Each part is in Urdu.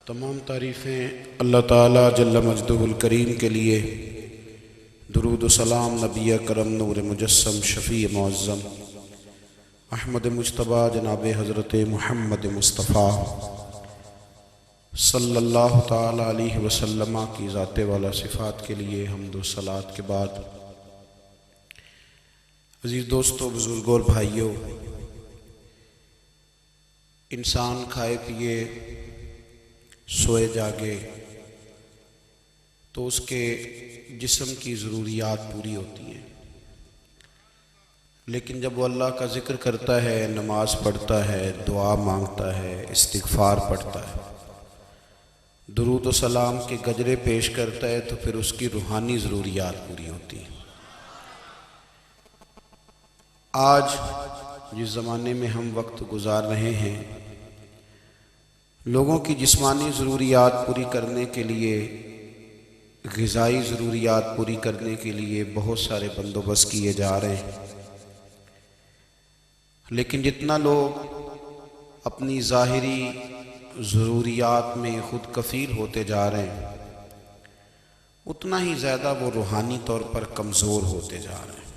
تمام تعریفیں اللہ تعالیٰ جل مجدہ الکریم کے لیے، درود و سلام نبی کرم نور مجسم شفیع معظم احمد مجتبیٰ جناب حضرت محمد مصطفیٰ صلی اللہ تعالیٰ علیہ وسلم کی ذات والا صفات کے لیے حمد و صلات کے بعد، عزیز دوستو، بزرگوں اور بھائیوں، انسان کھائے پیے سوئے جاگے تو اس کے جسم کی ضروریات پوری ہوتی ہیں، لیکن جب وہ اللہ کا ذکر کرتا ہے، نماز پڑھتا ہے، دعا مانگتا ہے، استغفار پڑھتا ہے، درود و سلام کے گجرے پیش کرتا ہے، تو پھر اس کی روحانی ضروریات پوری ہوتی ہیں۔ آج جس زمانے میں ہم وقت گزار رہے ہیں، لوگوں کی جسمانی ضروریات پوری کرنے کے لیے، غذائی ضروریات پوری کرنے کے لیے بہت سارے بندوبست کیے جا رہے ہیں، لیکن جتنا لوگ اپنی ظاہری ضروریات میں خود کفیل ہوتے جا رہے ہیں، اتنا ہی زیادہ وہ روحانی طور پر کمزور ہوتے جا رہے ہیں۔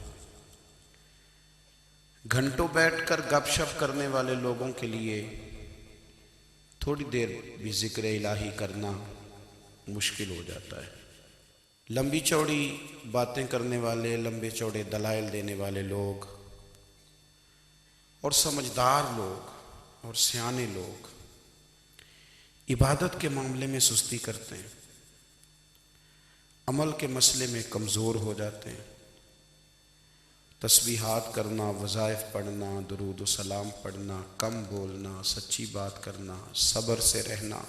گھنٹوں بیٹھ کر گپ شپ کرنے والے لوگوں کے لیے تھوڑی دیر بھی ذکر الہی کرنا مشکل ہو جاتا ہے۔ لمبی چوڑی باتیں کرنے والے، لمبے چوڑے دلائل دینے والے لوگ اور سمجھدار لوگ اور سیانے لوگ عبادت کے معاملے میں سستی کرتے ہیں، عمل کے مسئلے میں کمزور ہو جاتے ہیں۔ تسبیحات کرنا، وظائف پڑھنا، درود و سلام پڑھنا، کم بولنا، سچی بات کرنا، صبر سے رہنا،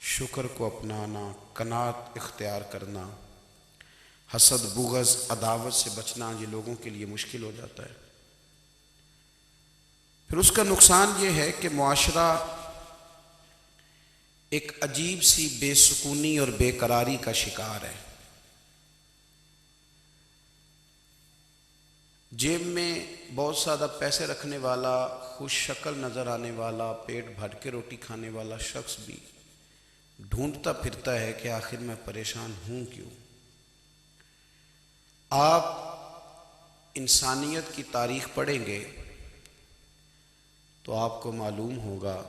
شکر کو اپنانا، قناعت اختیار کرنا، حسد، بغض، عداوت سے بچنا، یہ لوگوں کے لیے مشکل ہو جاتا ہے۔ پھر اس کا نقصان یہ ہے کہ معاشرہ ایک عجیب سی بے سکونی اور بے قراری کا شکار ہے۔ جیب میں بہت زیادہ پیسے رکھنے والا، خوش شکل نظر آنے والا، پیٹ بھر کے روٹی کھانے والا شخص بھی ڈھونڈتا پھرتا ہے کہ آخر میں پریشان ہوں کیوں۔ آپ انسانیت کی تاریخ پڑھیں گے تو آپ کو معلوم ہوگا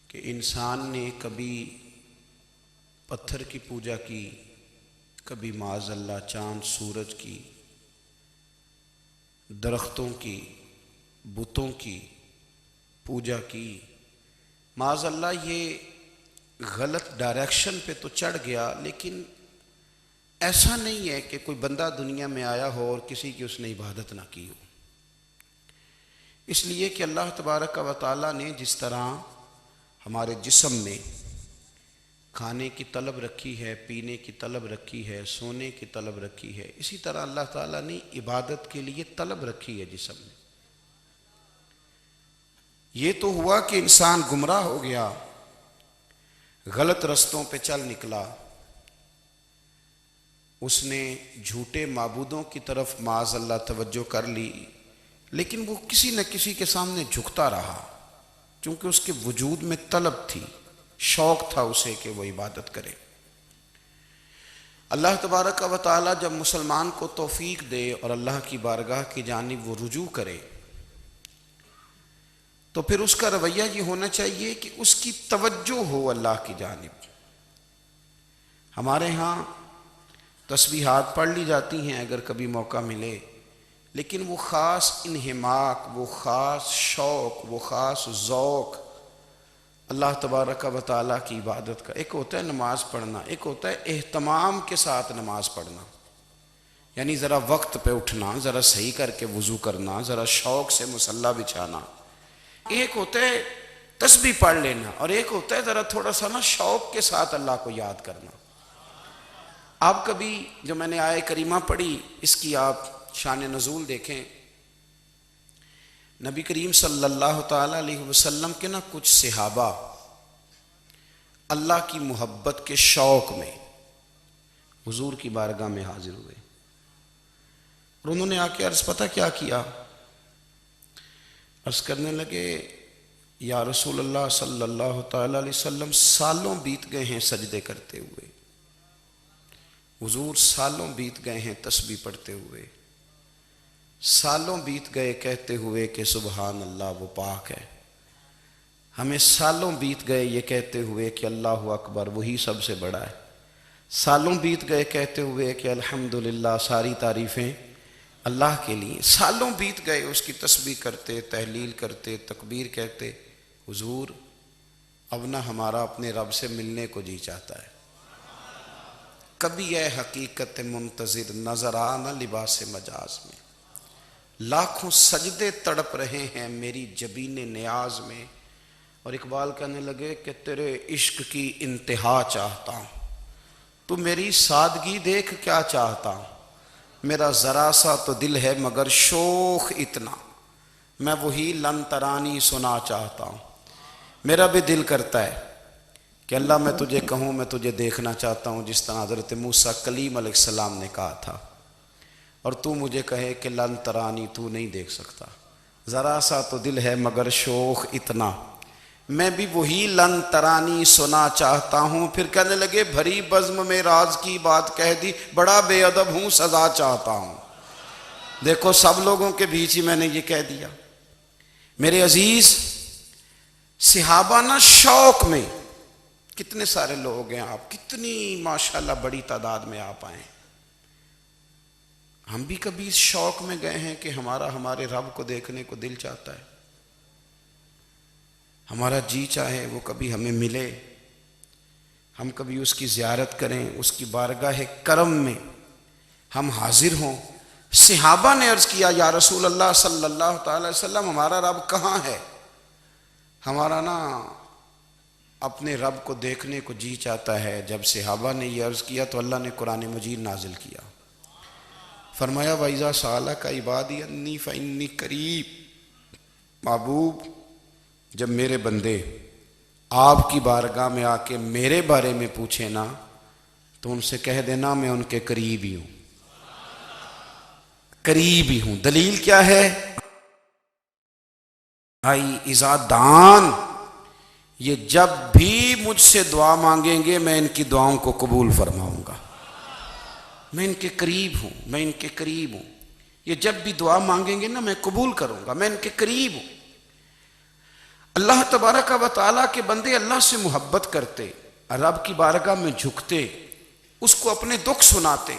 کہ انسان نے کبھی پتھر کی پوجا کی، کبھی معاذ اللہ چاند سورج کی، درختوں کی، بتوں کی پوجا کی۔ معاذ اللہ یہ غلط ڈائریکشن پہ تو چڑھ گیا، لیکن ایسا نہیں ہے کہ کوئی بندہ دنیا میں آیا ہو اور کسی کی اس نے عبادت نہ کی ہو۔ اس لیے کہ اللہ تبارک و تعالیٰ نے جس طرح ہمارے جسم میں کھانے کی طلب رکھی ہے، پینے کی طلب رکھی ہے، سونے کی طلب رکھی ہے، اسی طرح اللہ تعالیٰ نے عبادت کے لیے طلب رکھی ہے جسم میں۔ یہ تو ہوا کہ انسان گمراہ ہو گیا، غلط رستوں پہ چل نکلا، اس نے جھوٹے معبودوں کی طرف معاذ اللہ توجہ کر لی، لیکن وہ کسی نہ کسی کے سامنے جھکتا رہا، چونکہ اس کے وجود میں طلب تھی، شوق تھا اسے کہ وہ عبادت کرے۔ اللہ تبارک و تعالیٰ جب مسلمان کو توفیق دے اور اللہ کی بارگاہ کی جانب وہ رجوع کرے، تو پھر اس کا رویہ یہ ہونا چاہیے کہ اس کی توجہ ہو اللہ کی جانب۔ ہمارے ہاں تسبیحات پڑھ لی جاتی ہیں اگر کبھی موقع ملے، لیکن وہ خاص انہماک، وہ خاص شوق، وہ خاص ذوق اللہ تبارک و تعالیٰ کی عبادت کا، ایک ہوتا ہے نماز پڑھنا، ایک ہوتا ہے اہتمام کے ساتھ نماز پڑھنا، یعنی ذرا وقت پہ اٹھنا، ذرا صحیح کر کے وضو کرنا، ذرا شوق سے مصلی بچھانا۔ ایک ہوتا ہے تسبیح پڑھ لینا، اور ایک ہوتا ہے ذرا تھوڑا سا شوق کے ساتھ اللہ کو یاد کرنا۔ آپ کبھی جو میں نے آیہ کریمہ پڑھی، اس کی آپ شان نزول دیکھیں۔ نبی کریم صلی اللہ تعالیٰ علیہ وسلم کے کچھ صحابہ اللہ کی محبت کے شوق میں حضور کی بارگاہ میں حاضر ہوئے، اور انہوں نے آ کے عرض پتہ کیا کیا؟ عرض کرنے لگے، یا رسول اللہ صلی اللہ تعالی علیہ وسلم سالوں بیت گئے ہیں سجدے کرتے ہوئے، حضور سالوں بیت گئے ہیں تسبیح پڑھتے ہوئے، سالوں بیت گئے کہتے ہوئے کہ سبحان اللہ وہ پاک ہے، ہمیں سالوں بیت گئے یہ کہتے ہوئے کہ اللہ اکبر وہی سب سے بڑا ہے، سالوں بیت گئے کہتے ہوئے کہ الحمدللہ ساری تعریفیں اللہ کے لیے، سالوں بیت گئے اس کی تسبیح کرتے، تحلیل کرتے، تکبیر کہتے۔ حضور اب نہ ہمارا اپنے رب سے ملنے کو جی چاہتا ہے، کبھی اے حقیقت منتظر نظر آنا لباس مجاز میں، لاکھوں سجدے تڑپ رہے ہیں میری جبین نیاز میں۔ اور اقبال کہنے لگے کہ تیرے عشق کی انتہا چاہتا ہوں، تو میری سادگی دیکھ کیا چاہتا ہوں، میرا ذرا سا تو دل ہے مگر شوق اتنا، میں وہی لن ترانی سنا چاہتا ہوں۔ میرا بھی دل کرتا ہے کہ اللہ میں تجھے کہوں میں تجھے دیکھنا چاہتا ہوں، جس طرح حضرت موسیٰ کلیم علیہ السلام نے کہا تھا، اور تو مجھے کہے کہ لن ترانی تو نہیں دیکھ سکتا، ذرا سا تو دل ہے مگر شوق اتنا، میں بھی وہی لن ترانی سنا چاہتا ہوں۔ پھر کہنے لگے بھری بزم میں راز کی بات کہہ دی، بڑا بے ادب ہوں سزا چاہتا ہوں۔ دیکھو سب لوگوں کے بیچ ہی میں نے یہ کہہ دیا۔ میرے عزیز صحابہ نا شوق میں، کتنے سارے لوگ ہیں آپ، کتنی ماشاءاللہ بڑی تعداد میں آپ آئیں، ہم بھی کبھی اس شوق میں گئے ہیں کہ ہمارے رب کو دیکھنے کو دل چاہتا ہے، ہمارا جی چاہے وہ کبھی ہمیں ملے، ہم کبھی اس کی زیارت کریں، اس کی بارگاہ کرم میں ہم حاضر ہوں۔ صحابہ نے عرض کیا یا رسول اللہ صلی اللہ تعالی وسلم ہمارا رب کہاں ہے؟ ہمارا نا اپنے رب کو دیکھنے کو جی چاہتا ہے۔ جب صحابہ نے یہ عرض کیا تو اللہ نے قرآن مجید نازل کیا، فرمایا وَإِذَا سَأَلَكَ عِبَادِي أَنِّي فَإِنِّي قَرِيبٌ، محبوب جب میرے بندے آپ کی بارگاہ میں آ کے میرے بارے میں پوچھیں نا تو ان سے کہہ دینا میں ان کے قریب ہی ہوں، قریب ہی ہوں۔ دلیل کیا ہے؟ بھائی اذا دان، یہ جب بھی مجھ سے دعا مانگیں گے میں ان کی دعاؤں کو قبول فرماؤں گا، میں ان کے قریب ہوں، میں ان کے قریب ہوں، یہ جب بھی دعا مانگیں گے نا میں قبول کروں گا، میں ان کے قریب ہوں۔ اللہ تبارک و تعالیٰ کے بندے اللہ سے محبت کرتے، رب کی بارگاہ میں جھکتے، اس کو اپنے دکھ سناتے،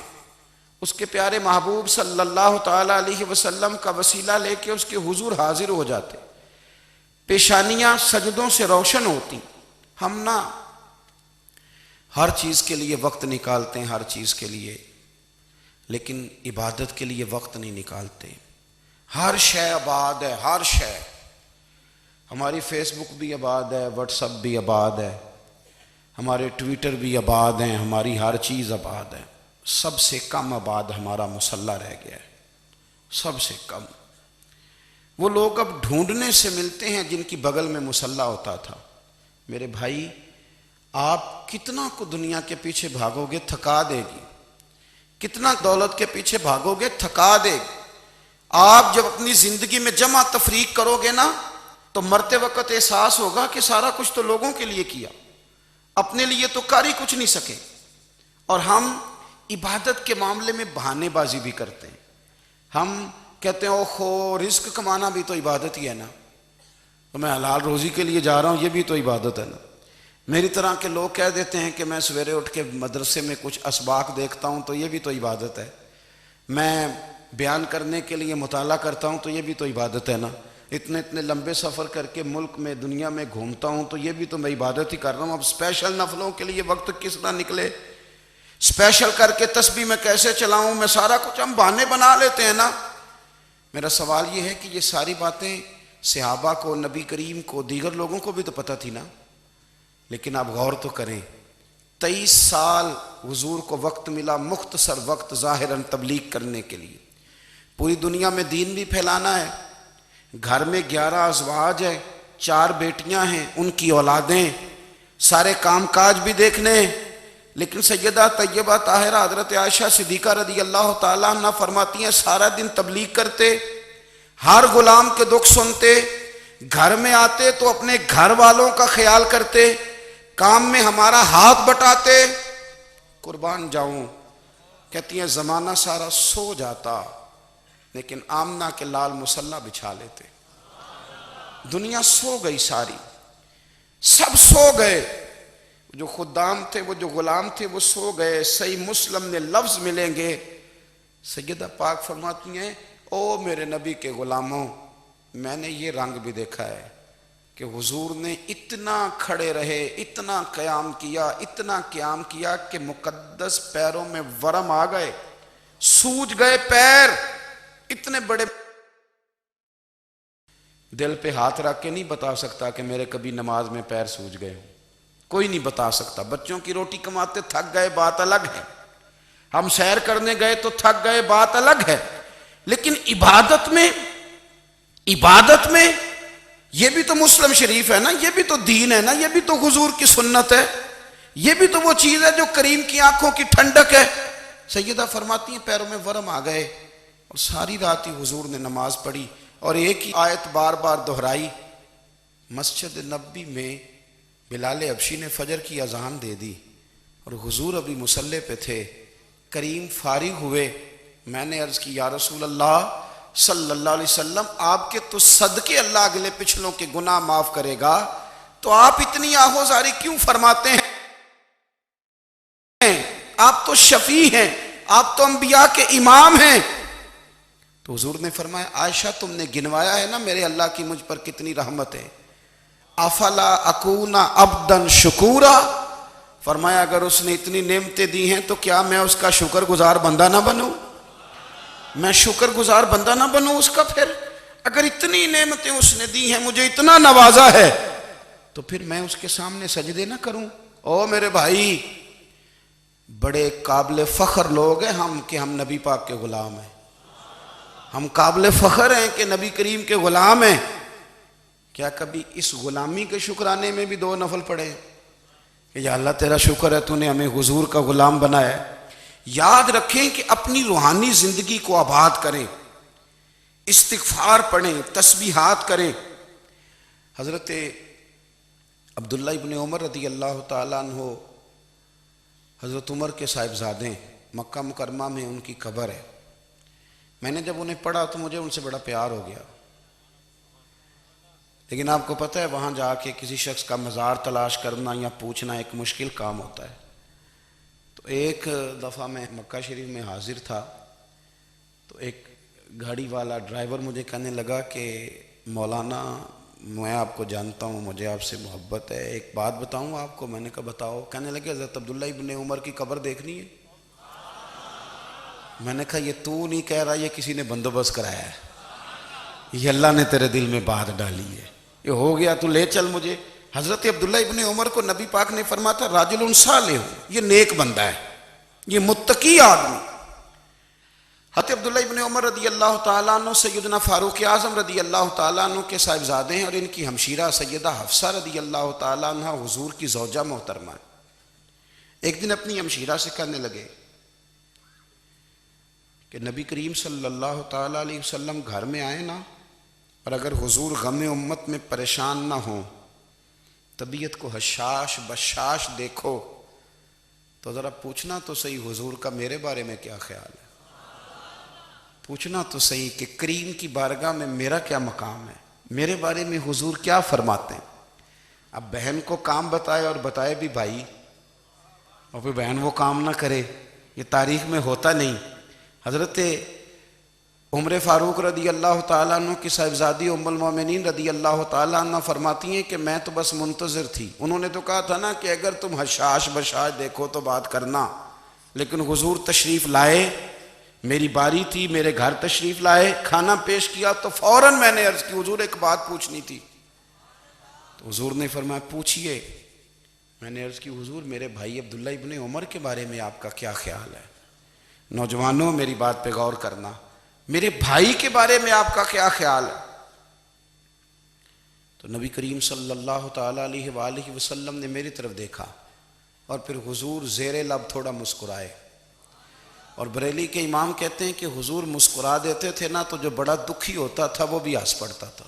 اس کے پیارے محبوب صلی اللہ تعالیٰ علیہ وسلم کا وسیلہ لے کے اس کے حضور حاضر ہو جاتے، پیشانیاں سجدوں سے روشن ہوتی۔ ہم نا ہر چیز کے لیے وقت نکالتے ہیں، ہر چیز کے لیے، لیکن عبادت کے لیے وقت نہیں نکالتے۔ ہر شے آباد ہے، ہر شے، ہماری فیس بک بھی آباد ہے، واٹس ایپ بھی آباد ہے، ہمارے ٹویٹر بھی آباد ہیں، ہماری ہر چیز آباد ہے، سب سے کم آباد ہمارا مصلی رہ گیا ہے، سب سے کم۔ وہ لوگ اب ڈھونڈنے سے ملتے ہیں جن کی بغل میں مصلی ہوتا تھا۔ میرے بھائی آپ کتنا کو دنیا کے پیچھے بھاگو گے تھکا دے گی، کتنا دولت کے پیچھے بھاگو گے تھکا دے گی۔ آپ جب اپنی زندگی میں جمع تفریق کرو گے نا تو مرتے وقت احساس ہوگا کہ سارا کچھ تو لوگوں کے لیے کیا، اپنے لیے تو کر ہی کچھ نہیں سکے۔ اور ہم عبادت کے معاملے میں بہانے بازی بھی کرتے ہیں، ہم کہتے ہیں اوہو رزق کمانا بھی تو عبادت ہی ہے نا، تو میں حلال روزی کے لیے جا رہا ہوں، یہ بھی تو عبادت ہے نا۔ میری طرح کے لوگ کہہ دیتے ہیں کہ میں سویرے اٹھ کے مدرسے میں کچھ اسباق دیکھتا ہوں تو یہ بھی تو عبادت ہے، میں بیان کرنے کے لیے مطالعہ کرتا ہوں تو یہ بھی تو عبادت ہے نا، اتنے لمبے سفر کر کے ملک میں دنیا میں گھومتا ہوں تو یہ بھی تو میں عبادت ہی کر رہا ہوں۔ اب اسپیشل نفلوں کے لیے وقت کس طرح نکلے، اسپیشل کر کے تسبیح میں کیسے چلاؤں، میں سارا کچھ ہم بہانے بنا لیتے ہیں نا۔ میرا سوال یہ ہے کہ یہ ساری باتیں صحابہ کو، نبی کریم کو، دیگر لوگوں کو بھی تو پتہ تھی نا، لیکن آپ غور تو کریں 23 سال حضور کو وقت ملا، مختصر وقت ظاہراً تبلیغ کرنے کے لیے، پوری دنیا میں دین بھی پھیلانا ہے۔ گھر میں 11 ازواج ہیں، 4 بیٹیاں ہیں، ان کی اولادیں، سارے کام کاج بھی دیکھنے ہیں، لیکن سیدہ طیبہ طاہرہ حضرت عائشہ صدیقہ رضی اللہ تعالیٰ عنہ فرماتی ہیں سارا دن تبلیغ کرتے، ہر غلام کے دکھ سنتے، گھر میں آتے تو اپنے گھر والوں کا خیال کرتے، کام میں ہمارا ہاتھ بٹاتے۔ قربان جاؤں، کہتی ہیں زمانہ سارا سو جاتا لیکن آمنہ کے لال مصلی بچھا لیتے۔ دنیا سو گئی ساری، سب سو گئے، جو خدام تھے، وہ جو غلام تھے، وہ سو گئے۔ صحیح مسلم میں لفظ ملیں گے، سیدہ پاک فرماتی ہیں او میرے نبی کے غلاموں، میں نے یہ رنگ بھی دیکھا ہے کہ حضور نے اتنا کھڑے رہے، اتنا قیام کیا، اتنا قیام کیا کہ مقدس پیروں میں ورم آ گئے، سوج گئے پیر، اتنے بڑے۔ دل پہ ہاتھ رکھ کے نہیں بتا سکتا کہ میرے کبھی نماز میں پیر سوج گئے ہوں، کوئی نہیں بتا سکتا۔ بچوں کی روٹی کماتے تھک گئے بات الگ ہے، ہم سیر کرنے گئے تو تھک گئے بات الگ ہے، لیکن عبادت میں یہ بھی تو مسلم شریف ہے نا، یہ بھی تو دین ہے نا، یہ بھی تو حضور کی سنت ہے، یہ بھی تو وہ چیز ہے جو کریم کی آنکھوں کی ٹھنڈک ہے۔ سیدہ فرماتی ہیں پیروں میں ورم آ گئے، اور ساری رات ہی حضور نے نماز پڑھی اور ایک ہی آیت بار بار دہرائی۔ مسجد نبوی میں بلال حبشی نے فجر کی اذان دے دی اور حضور ابھی مصلی پہ تھے، کریم فارغ ہوئے۔ میں نے عرض کی یا رسول اللہ صلی اللہ علیہ وسلم، آپ کے تو صدقے اللہ اگلے پچھلوں کے گناہ معاف کرے گا، تو آپ اتنی آہوزاری کیوں فرماتے ہیں؟ آپ تو شفیع ہیں، آپ تو انبیاء کے امام ہیں۔ تو حضور نے فرمایا عائشہ تم نے گنوایا ہے نا میرے اللہ کی مجھ پر کتنی رحمت ہے، افلا اکون عبدا شکورا، فرمایا اگر اس نے اتنی نعمتیں دی ہیں تو کیا میں اس کا شکر گزار بندہ نہ بنوں؟ میں شکر گزار بندہ نہ بنوں اس کا؟ پھر اگر اتنی نعمتیں اس نے دی ہیں، مجھے اتنا نوازا ہے، تو پھر میں اس کے سامنے سجدے نہ کروں؟ او میرے بھائی، بڑے قابل فخر لوگ ہیں ہم کہ ہم نبی پاک کے غلام ہیں، ہم قابل فخر ہیں کہ نبی کریم کے غلام ہیں۔ کیا کبھی اس غلامی کے شکرانے میں بھی 2 نفل پڑھے کہ یا اللہ تیرا شکر ہے تو نے ہمیں حضور کا غلام بنایا ہے؟ یاد رکھیں کہ اپنی روحانی زندگی کو آباد کریں، استغفار پڑھیں، تسبیحات کریں۔ حضرت عبداللہ ابن عمر رضی اللہ تعالیٰ عنہ حضرت عمر کے صاحبزادے، مکہ مکرمہ میں ان کی قبر ہے۔ میں نے جب انہیں پڑھا تو مجھے ان سے بڑا پیار ہو گیا، لیکن آپ کو پتہ ہے وہاں جا کے کسی شخص کا مزار تلاش کرنا یا پوچھنا ایک مشکل کام ہوتا ہے۔ تو ایک دفعہ میں مکہ شریف میں حاضر تھا، تو ایک گاڑی والا ڈرائیور مجھے کہنے لگا کہ مولانا میں آپ کو جانتا ہوں، مجھے آپ سے محبت ہے، ایک بات بتاؤں آپ کو؟ میں نے کہا بتاؤ۔ کہنے لگے حضرت عبداللہ ابن عمر کی قبر دیکھنی ہے۔ میں نے کہا یہ تو نہیں کہہ رہا، یہ کسی نے بندوبست کرایا ہے، یہ اللہ نے تیرے دل میں بات ڈالی ہے، یہ ہو گیا تو لے چل مجھے۔ حضرت عبداللہ ابن عمر کو نبی پاک نے فرمایا تھا راجل صالح، یہ نیک بندہ ہے، یہ متقی آدمی۔ حضرت عبداللہ ابن عمر رضی اللہ تعالیٰ عنہ سیدنا فاروق اعظم رضی اللہ تعالیٰ عنہ کے صاحبزادے ہیں، اور ان کی ہمشیرہ سیدہ حفصہ رضی اللہ تعالیٰ عنہ حضور کی زوجہ محترمہ ہے۔ ایک دن اپنی ہمشیرہ سے کہنے لگے کہ نبی کریم صلی اللہ تعالیٰ علیہ وسلم گھر میں آئے نا، اور اگر حضور غم امت میں پریشان نہ ہوں، طبیعت کو حشاش بشاش دیکھو، تو ذرا پوچھنا تو صحیح حضور کا میرے بارے میں کیا خیال ہے، پوچھنا تو صحیح کہ کریم کی بارگاہ میں میرا کیا مقام ہے، میرے بارے میں حضور کیا فرماتے ہیں۔ اب بہن کو کام بتائے اور بتائے بھی بھائی، اور پھر بہن وہ کام نہ کرے، یہ تاریخ میں ہوتا نہیں۔ حضرت عمر فاروق رضی اللہ تعالیٰ عنہ کی صاحبزادی ام المومنین رضی اللہ تعالیٰ عنہ فرماتی ہیں کہ میں تو بس منتظر تھی، انہوں نے تو کہا تھا نا کہ اگر تم حشاش بشاش دیکھو تو بات کرنا، لیکن حضور تشریف لائے، میری باری تھی، میرے گھر تشریف لائے، کھانا پیش کیا تو فوراً میں نے عرض کی حضور ایک بات پوچھنی تھی۔ تو حضور نے فرمایا پوچھئے۔ میں نے عرض کی حضور میرے بھائی عبداللہ ابن عمر کے بارے میں آپ کا کیا خیال ہے؟ نوجوانوں میری بات پہ غور کرنا، میرے بھائی کے بارے میں آپ کا کیا خیال ہے؟ تو نبی کریم صلی اللہ تعالیٰ علیہ وآلہ وسلم نے میری طرف دیکھا، اور پھر حضور زیر لب تھوڑا مسکرائے، اور بریلی کے امام کہتے ہیں کہ حضور مسکرا دیتے تھے نا تو جو بڑا دکھی ہوتا تھا وہ بھی ہنس پڑتا تھا۔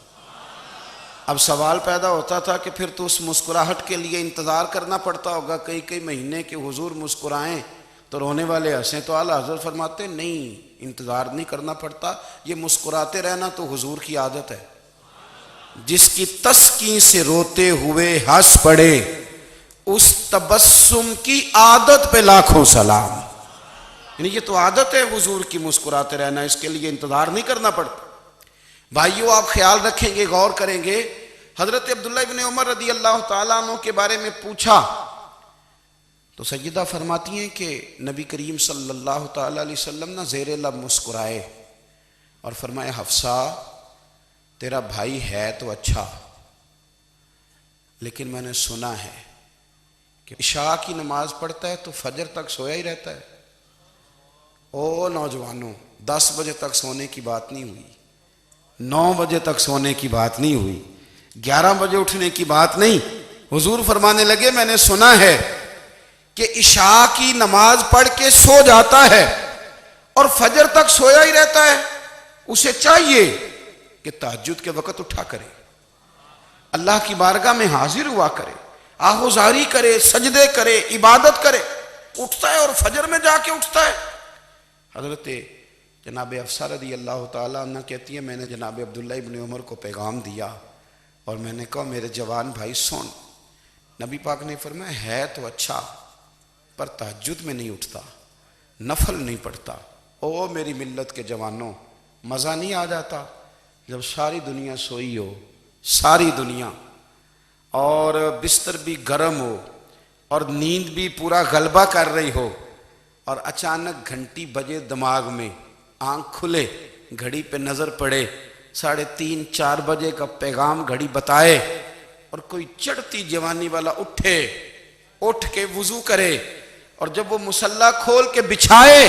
اب سوال پیدا ہوتا تھا کہ پھر تو اس مسکراہٹ کے لیے انتظار کرنا پڑتا ہوگا کئی کئی مہینے کہ حضور مسکرائیں تو رونے والے ہنسیں، تو اعلیٰ حضرت فرماتے ہیں نہیں، انتظار نہیں کرنا پڑتا، یہ مسکراتے رہنا تو حضور کی عادت ہے۔ جس کی تسکین سے روتے ہوئے ہنس پڑے اس تبسم کی عادت پہ لاکھوں سلام۔ یعنی یہ تو عادت ہے حضور کی مسکراتے رہنا، اس کے لیے انتظار نہیں کرنا پڑتا۔ بھائیو آپ خیال رکھیں گے، غور کریں گے، حضرت عبداللہ ابن عمر رضی اللہ تعالیٰ عنہ کے بارے میں پوچھا تو سیدہ فرماتی ہیں کہ نبی کریم صلی اللہ تعالیٰ علیہ وسلم نہ زیر لب مسکرائے اور فرمایا حفصہ تیرا بھائی ہے تو اچھا، لیکن میں نے سنا ہے کہ عشاء کی نماز پڑھتا ہے تو فجر تک سویا ہی رہتا ہے۔ او نوجوانوں، 10 بجے تک سونے کی بات نہیں ہوئی، 9 بجے تک سونے کی بات نہیں ہوئی، 11 بجے اٹھنے کی بات نہیں۔ حضور فرمانے لگے میں نے سنا ہے کہ عشاء کی نماز پڑھ کے سو جاتا ہے اور فجر تک سویا ہی رہتا ہے، اسے چاہیے کہ تہجد کے وقت اٹھا کرے، اللہ کی بارگاہ میں حاضر ہوا کرے، آہوزاری کرے، سجدے کرے، عبادت کرے۔ اٹھتا ہے اور فجر میں جا کے اٹھتا ہے۔ حضرت جناب حفصہ رضی اللہ تعالیٰ عنہ کہتی ہے میں نے جناب عبداللہ ابن عمر کو پیغام دیا اور میں نے کہا میرے جوان بھائی سن، نبی پاک نے فرمایا ہے تو اچھا پر تہجد میں نہیں اٹھتا، نفل نہیں پڑھتا۔ او میری ملت کے جوانوں، مزہ نہیں آ جاتا جب ساری دنیا سوئی ہو، ساری دنیا، اور بستر بھی گرم ہو اور نیند بھی پورا غلبہ کر رہی ہو، اور اچانک گھنٹی بجے دماغ میں، آنکھ کھلے، گھڑی پہ نظر پڑے، 3:30 4 بجے کا پیغام گھڑی بتائے، اور کوئی چڑھتی جوانی والا اٹھ کے وضو کرے، اور جب وہ مصلی کھول کے بچھائے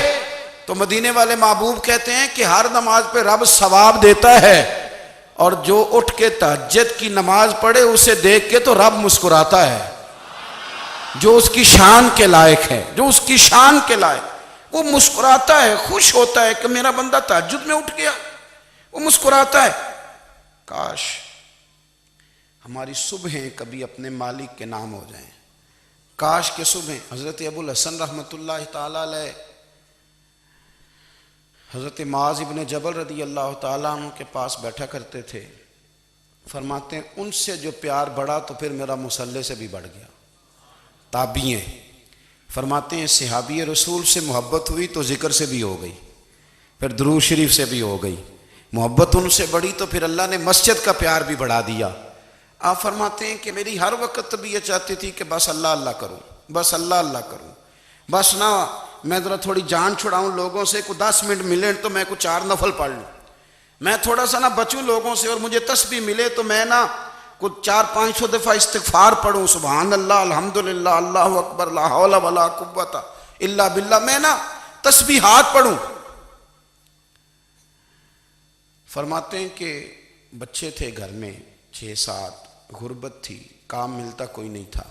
تو مدینے والے محبوب کہتے ہیں کہ ہر نماز پہ رب ثواب دیتا ہے، اور جو اٹھ کے تہجد کی نماز پڑھے اسے دیکھ کے تو رب مسکراتا ہے، جو اس کی شان کے لائق ہے، جو اس کی شان کے لائق، وہ مسکراتا ہے، خوش ہوتا ہے کہ میرا بندہ تہجد میں اٹھ گیا، وہ مسکراتا ہے۔ کاش ہماری صبحیں کبھی اپنے مالک کے نام ہو جائیں، کاش کے صبحیں۔ حضرت ابو الحسن رحمۃ اللہ تعالیٰ علیہ حضرت معاذ ابن جبل رضی اللہ تعالیٰ عنہ کے پاس بیٹھا کرتے تھے، فرماتے ہیں ان سے جو پیار بڑھا تو پھر میرا مصلی سے بھی بڑھ گیا۔ تابعی ہیں، فرماتے ہیں صحابی رسول سے محبت ہوئی تو ذکر سے بھی ہو گئی، پھر درود شریف سے بھی ہو گئی، محبت ان سے بڑھی تو پھر اللہ نے مسجد کا پیار بھی بڑھا دیا۔ آپ فرماتے ہیں کہ میری ہر وقت طبیعت چاہتی تھی کہ بس اللہ اللہ کروں، بس اللہ اللہ کروں، بس نہ میں ذرا تھوڑی جان چھڑاؤں لوگوں سے، کوئی 10 منٹ ملے تو میں کوئی 4 نفل پڑھ لوں، میں تھوڑا سا نہ بچوں لوگوں سے، اور مجھے تسبیح ملے تو میں نہ کچھ 400-500 دفعہ استغفار پڑھوں، سبحان اللہ، الحمدللہ، اللہ اکبر، لا حول ولا قوت الا باللہ، میں نہ تسبیحات پڑھوں۔ فرماتے ہیں کہ بچے تھے گھر میں 6-7، غربت تھی، کام ملتا کوئی نہیں تھا،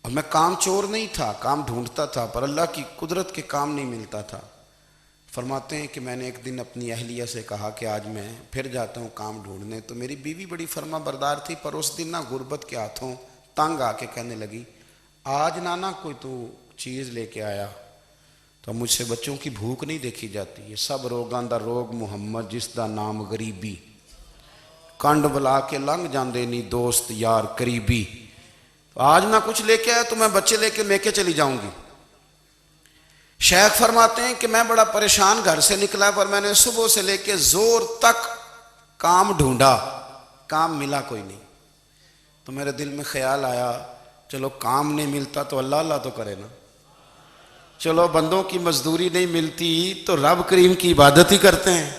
اور میں کام چور نہیں تھا، کام ڈھونڈتا تھا، پر اللہ کی قدرت کے کام نہیں ملتا تھا۔ فرماتے ہیں کہ میں نے ایک دن اپنی اہلیہ سے کہا کہ آج میں پھر جاتا ہوں کام ڈھونڈنے، تو میری بیوی بڑی فرما بردار تھی، پر اس دن نہ غربت کے ہاتھوں تنگ آ کے کہنے لگی آج نانا کوئی تو چیز لے کے آیا، تو مجھ سے بچوں کی بھوک نہیں دیکھی جاتی، یہ سب روگاں دا روگ محمد جس دا نام غریبی، کنڈ بلا کے لنگ جاندے نہیں دوست یار قریبی، تو آج نہ کچھ لے کے آیا تو میں بچے لے کے میکے چلی جاؤں گی۔ شیخ فرماتے ہیں کہ میں بڑا پریشان گھر سے نکلا، پر میں نے صبح سے لے کے زور تک کام ڈھونڈا، کام ملا کوئی نہیں، تو میرے دل میں خیال آیا چلو کام نہیں ملتا تو اللہ اللہ تو کرے نا، چلو بندوں کی مزدوری نہیں ملتی تو رب کریم کی عبادت ہی کرتے ہیں۔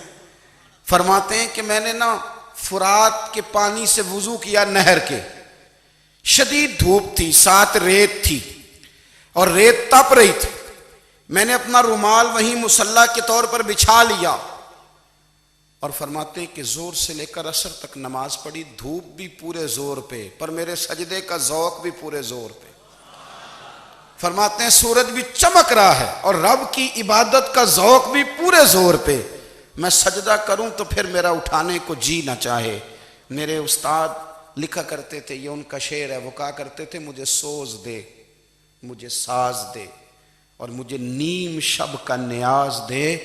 فرماتے ہیں کہ میں نے نا فرات کے پانی سے وضو کیا، نہر کے، شدید دھوپ تھی، ساتھ ریت تھی اور ریت تپ رہی تھی، میں نے اپنا رومال وہیں مصلی کے طور پر بچھا لیا، اور فرماتے ہیں کہ زور سے لے کر عصر تک نماز پڑھی، دھوپ بھی پورے زور پہ، پر میرے سجدے کا ذوق بھی پورے زور پہ۔ فرماتے ہیں سورج بھی چمک رہا ہے اور رب کی عبادت کا ذوق بھی پورے زور پہ، میں سجدہ کروں تو پھر میرا اٹھانے کو جی نہ چاہے، میرے استاد لکھا کرتے تھے، یہ ان کا شعر ہے، وہ کہا کرتے تھے مجھے سوز دے، مجھے ساز دے، اور مجھے نیم شب کا نیاز دے،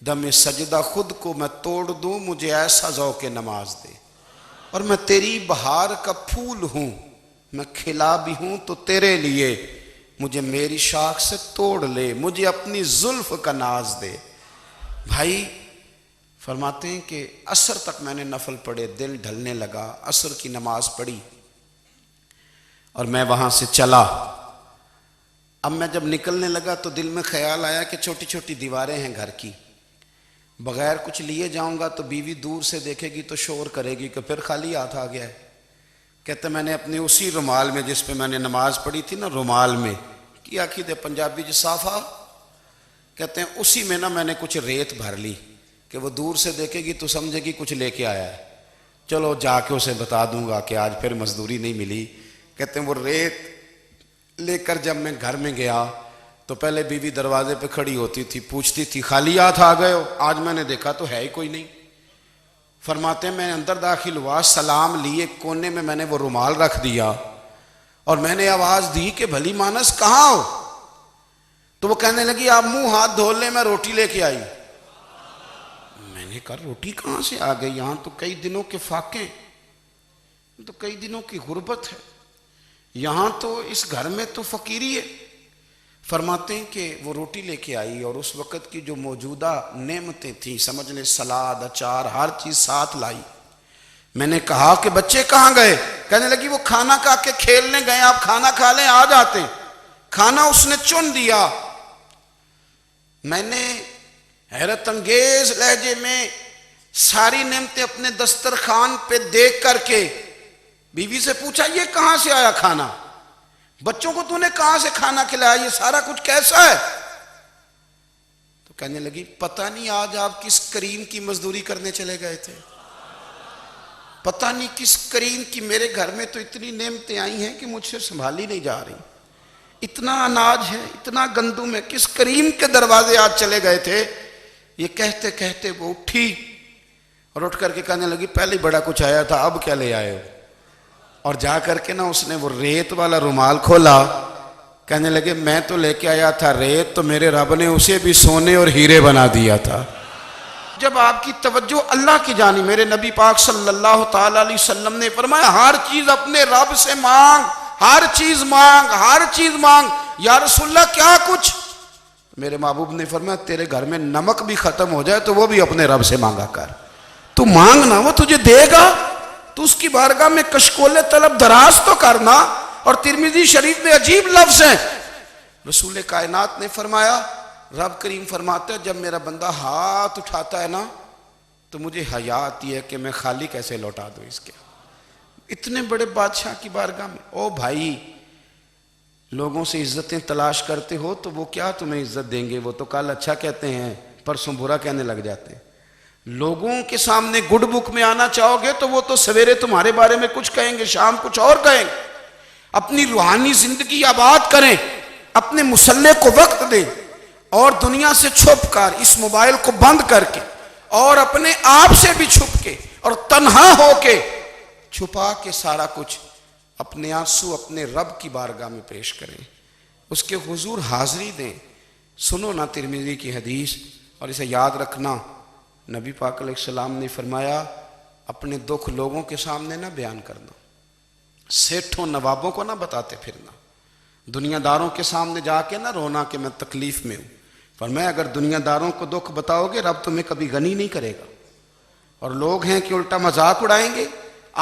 دم سجدہ خود کو میں توڑ دوں، مجھے ایسا ذوق نماز دے۔ اور میں تیری بہار کا پھول ہوں، میں کھلا بھی ہوں تو تیرے لیے، مجھے میری شاخ سے توڑ لے، مجھے اپنی زلف کا ناز دے۔ بھائی فرماتے ہیں کہ عصر تک میں نے نفل پڑھے، دل ڈھلنے لگا، عصر کی نماز پڑھی اور میں وہاں سے چلا۔ اب میں جب نکلنے لگا تو دل میں خیال آیا کہ چھوٹی چھوٹی دیواریں ہیں گھر کی، بغیر کچھ لیے جاؤں گا تو بیوی دور سے دیکھے گی تو شور کرے گی کہ پھر خالی ہاتھ آ گیا ہے۔ کہتے میں نے اپنے اسی رومال میں جس پہ میں نے نماز پڑھی تھی نا، رومال میں کی آخی دے پنجابی جو صافہ کہتے ہیں، اسی میں نا میں نے کچھ ریت بھر لی کہ وہ دور سے دیکھے گی تو سمجھے گی کچھ لے کے آیا ہے، چلو جا کے اسے بتا دوں گا کہ آج پھر مزدوری نہیں ملی۔ کہتے ہیں وہ ریت لے کر جب میں گھر میں گیا تو پہلے بیوی دروازے پہ کھڑی ہوتی تھی، پوچھتی تھی خالی ہاتھ آ گئے ہو؟ آج میں نے دیکھا تو ہے ہی کوئی نہیں۔ فرماتے ہیں میں اندر داخل ہوا، سلام لیے، کونے میں میں نے وہ رومال رکھ دیا اور میں نے آواز دی کہ بھلی مانس کہاں ہو؟ تو وہ کہنے لگی آپ منہ ہاتھ دھو لیں، میں روٹی لے کے آئی۔ میں نے کہا روٹی کہاں سے آ گئی؟ یہاں تو کئی دنوں کے فاقے، تو کئی دنوں کی غربت ہے، یہاں تو اس گھر میں تو فقیری ہے۔ فرماتے ہیں کہ وہ روٹی لے کے آئی اور اس وقت کی جو موجودہ نعمتیں تھیں، سمجھ لیں سلاد، اچار، ہر چیز ساتھ لائی۔ میں نے کہا کہ بچے کہاں گئے؟ کہنے لگی وہ کھانا کھا کے کھیلنے گئے، آپ کھانا کھا لیں آ جاتے۔ کھانا اس نے چن دیا۔ میں نے حیرت انگیز لہجے میں ساری نعمتیں اپنے دسترخوان پہ دیکھ کر کے بیوی سے پوچھا یہ کہاں سے آیا کھانا؟ بچوں کو تو نے کہاں سے کھانا کھلایا؟ یہ سارا کچھ کیسا ہے؟ تو کہنے لگی پتہ نہیں آج آپ کس کریم کی مزدوری کرنے چلے گئے تھے، پتہ نہیں کس کریم کی، میرے گھر میں تو اتنی نعمتیں آئی ہیں کہ مجھ سے سنبھالی نہیں جا رہی، اتنا اناج ہے، اتنا گندم ہے، کس کریم کے دروازے آج چلے گئے تھے؟ یہ کہتے کہتے وہ اٹھی اور اٹھ کر کے کہنے لگی پہلے بڑا کچھ آیا تھا، اب کیا لے آئے ہو؟ اور جا کر کے نا اس نے وہ ریت والا رومال کھولا، کہنے لگے میں تو لے کے آیا تھا ریت، تو میرے رب نے اسے بھی سونے اور ہیرے بنا دیا تھا۔ جب آپ کی توجہ اللہ کی جانب، میرے نبی پاک صلی اللہ تعالی علیہ وسلم نے فرمایا ہر چیز اپنے رب سے مانگ، ہر چیز مانگ، ہر چیز مانگ۔ یا رسول اللہ کیا کچھ؟ میرے محبوب نے فرمایا تیرے گھر میں نمک بھی ختم ہو جائے تو وہ بھی اپنے رب سے مانگا کر، تو مانگنا وہ تجھے دے گا، تو اس کی بارگاہ میں کشکول طلب دراز تو کرنا۔ اور ترمذی شریف میں عجیب لفظ ہیں، رسول کائنات نے فرمایا، رب کریم فرماتا ہے جب میرا بندہ ہاتھ اٹھاتا ہے نا تو مجھے حیا آتی ہے کہ میں خالی کیسے لوٹا دوں اس کے، اتنے بڑے بادشاہ کی بارگاہ میں۔ او بھائی لوگوں سے عزتیں تلاش کرتے ہو تو وہ کیا تمہیں عزت دیں گے؟ وہ تو کل اچھا کہتے ہیں پرسوں برا کہنے لگ جاتے ہیں۔ لوگوں کے سامنے گڈ بک میں آنا چاہو گے تو وہ تو سویرے تمہارے بارے میں کچھ کہیں گے، شام کچھ اور کہیں گے۔ اپنی روحانی زندگی آباد کریں، اپنے مسلح کو وقت دیں، اور دنیا سے چھپ کر اس موبائل کو بند کر کے اور اپنے آپ سے بھی چھپ کے اور تنہا ہو کے چھپا کے سارا کچھ اپنے آنسو اپنے رب کی بارگاہ میں پیش کریں، اس کے حضور حاضری دیں۔ سنو نا ترمذی کی حدیث، اور اسے یاد رکھنا، نبی پاک علیہ السلام نے فرمایا اپنے دکھ لوگوں کے سامنے نہ بیان کرنا، سیٹھوں نوابوں کو نہ بتاتے پھرنا، دنیا داروں کے سامنے جا کے نہ رونا کہ میں تکلیف میں ہوں۔ فرمایا اگر دنیا داروں کو دکھ بتاؤ گے رب تمہیں کبھی غنی نہیں کرے گا، اور لوگ ہیں کہ الٹا مذاق اڑائیں گے۔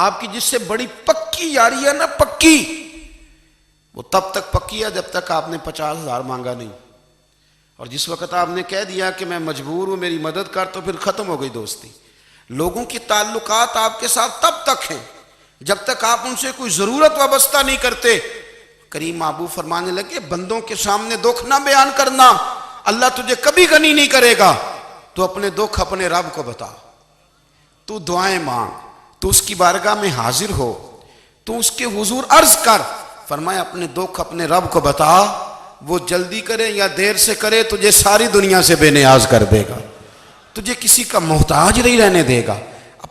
آپ کی جس سے بڑی پکی یاری ہے نا، پکی، وہ تب تک پکی ہے جب تک آپ نے 50,000 مانگا نہیں، اور جس وقت آپ نے کہہ دیا کہ میں مجبور ہوں میری مدد کر تو پھر ختم ہو گئی دوستی۔ لوگوں کی تعلقات آپ کے ساتھ تب تک ہیں جب تک آپ ان سے کوئی ضرورت وابستہ نہیں کرتے۔ کریم محبوب فرمانے لگے بندوں کے سامنے دکھ نہ بیان کرنا، اللہ تجھے کبھی غنی نہیں کرے گا، تو اپنے دکھ اپنے رب کو بتا، تو دعائیں مانگ، تو اس کی بارگاہ میں حاضر ہو، تو اس کے حضور عرض کر۔ فرمایا اپنے دکھ اپنے رب کو بتا، وہ جلدی کرے یا دیر سے کرے تجھے ساری دنیا سے بے نیاز کر دے گا، تجھے کسی کا محتاج نہیں رہنے دے گا۔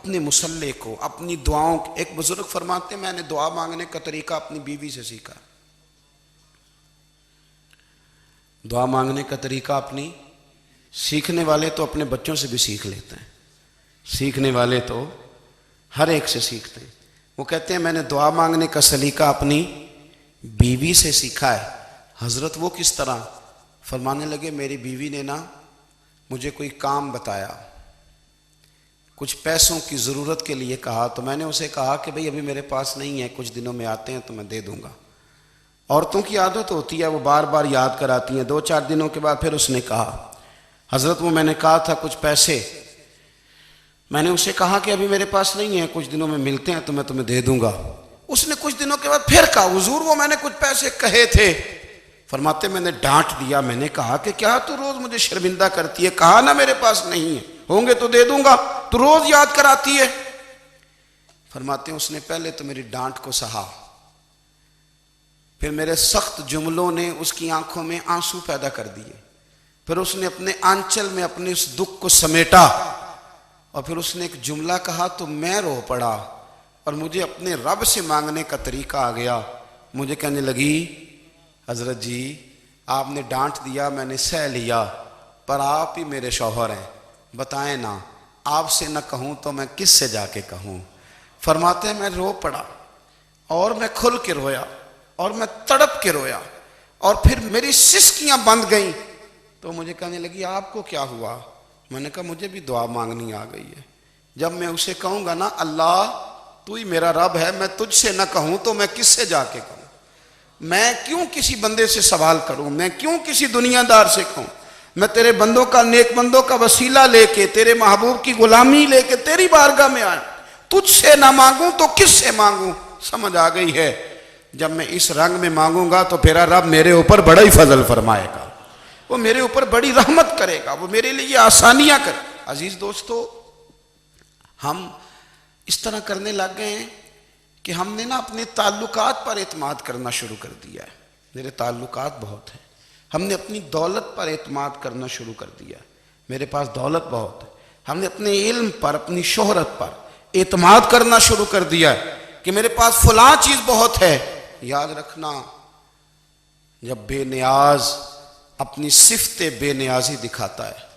اپنے مسلح کو، اپنی دعاؤں کو. ایک بزرگ فرماتے ہیں میں نے دعا مانگنے کا طریقہ اپنی بیوی سے سیکھا. دعا مانگنے کا طریقہ اپنی، سیکھنے والے تو اپنے بچوں سے بھی سیکھ لیتے ہیں، سیکھنے والے تو ہر ایک سے سیکھتے ہیں. وہ کہتے ہیں میں نے دعا مانگنے کا سلیقہ اپنی بیوی سے سیکھا ہے. حضرت وہ کس طرح؟ فرمانے لگے میری بیوی نے نا مجھے کوئی کام بتایا، کچھ پیسوں کی ضرورت کے لیے کہا، تو میں نے اسے کہا کہ بھئی ابھی میرے پاس نہیں ہے، کچھ دنوں میں آتے ہیں تو میں دے دوں گا. عورتوں کی عادت ہوتی ہے وہ بار بار یاد کراتی ہیں. 2-4 دنوں کے بعد پھر اس نے کہا حضرت وہ میں نے کہا تھا کچھ پیسے، میں نے اسے کہا کہ ابھی میرے پاس نہیں ہے، کچھ دنوں میں ملتے ہیں تو میں تمہیں دے دوں گا. اس نے کچھ دنوں کے بعد پھر کہا حضور وہ میں نے کچھ پیسے کہے تھے. فرماتے میں نے ڈانٹ دیا، میں نے کہا کہ کیا تو روز مجھے شرمندہ کرتی ہے، کہا نا میرے پاس نہیں ہے، ہوں گے تو دے دوں گا، تو روز یاد کراتی ہے. فرماتے ہیں اس نے پہلے تو میری ڈانٹ کو سہا، پھر میرے سخت جملوں نے اس کی آنکھوں میں آنسو پیدا کر دیے، پھر اس نے اپنے آنچل میں اپنے اس دکھ کو سمیٹا، اور پھر اس نے ایک جملہ کہا تو میں رو پڑا اور مجھے اپنے رب سے مانگنے کا طریقہ آ گیا. مجھے کہنے لگی حضرت جی آپ نے ڈانٹ دیا میں نے سہ لیا، پر آپ ہی میرے شوہر ہیں، بتائیں نا آپ سے نہ کہوں تو میں کس سے جا کے کہوں. فرماتے ہیں میں رو پڑا اور میں کھل کے رویا اور میں تڑپ کے رویا اور پھر میری سسکیاں بند گئیں. تو مجھے کہنے لگی آپ کو کیا ہوا؟ میں نے کہا مجھے بھی دعا مانگنی آ گئی ہے. جب میں اسے کہوں گا نا اللہ تو ہی میرا رب ہے، میں تجھ سے نہ کہوں تو میں کس سے جا کے کہوں؟ میں کیوں کسی بندے سے سوال کروں؟ میں کیوں کسی دنیا دار سے کہوں؟ میں تیرے بندوں کا، نیک بندوں کا وسیلہ لے کے، تیرے محبوب کی غلامی لے کے تیری بارگاہ میں آیا، تجھ سے نہ مانگوں تو کس سے مانگوں؟ سمجھ آ گئی ہے. جب میں اس رنگ میں مانگوں گا تو پھر رب میرے اوپر بڑا ہی فضل فرمائے گا، وہ میرے اوپر بڑی رحمت کرے گا، وہ میرے لیے آسانیاں کرے. عزیز دوستو ہم اس طرح کرنے لگ گئے ہیں کہ ہم نے نا اپنے تعلقات پر اعتماد کرنا شروع کر دیا ہے. میرے تعلقات بہت ہیں. ہم نے اپنی دولت پر اعتماد کرنا شروع کر دیا ہے، میرے پاس دولت بہت ہے. ہم نے اپنے علم پر، اپنی شہرت پر اعتماد کرنا شروع کر دیا ہے کہ میرے پاس فلاں چیز بہت ہے. یاد رکھنا جب بے نیاز اپنی صفت بے نیازی دکھاتا ہے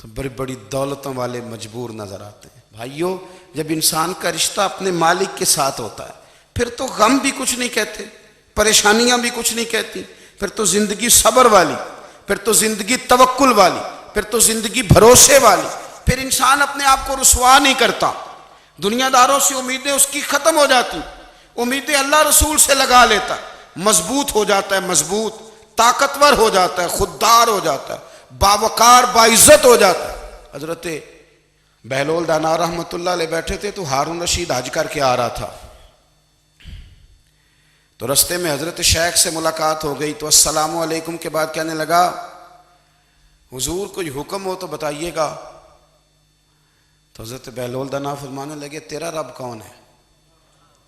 تو بڑی بڑی دولتوں والے مجبور نظر آتے ہیں. بھائیو جب انسان کا رشتہ اپنے مالک کے ساتھ ہوتا ہے پھر تو غم بھی کچھ نہیں کہتے، پریشانیاں بھی کچھ نہیں کہتی، پھر تو زندگی صبر والی، پھر تو زندگی توکل والی، پھر تو زندگی بھروسے والی. پھر انسان اپنے آپ کو رسوا نہیں کرتا. دنیا داروں سے امیدیں اس کی ختم ہو جاتی، امیدیں اللہ رسول سے لگا لیتا ہے، مضبوط ہو جاتا ہے، مضبوط، طاقتور ہو جاتا ہے، خوددار ہو جاتا ہے، باوقار باعزت ہو جاتا ہے. حضرت بہلول دانا رحمۃ اللہ علیہ بیٹھے تھے تو ہارون رشید حج کر کے آ رہا تھا، تو رستے میں حضرت شیخ سے ملاقات ہو گئی تو السلام علیکم کے بعد کہنے لگا حضور کوئی حکم ہو تو بتائیے گا. تو حضرت بہلول دانا فرمانے لگے تیرا رب کون ہے؟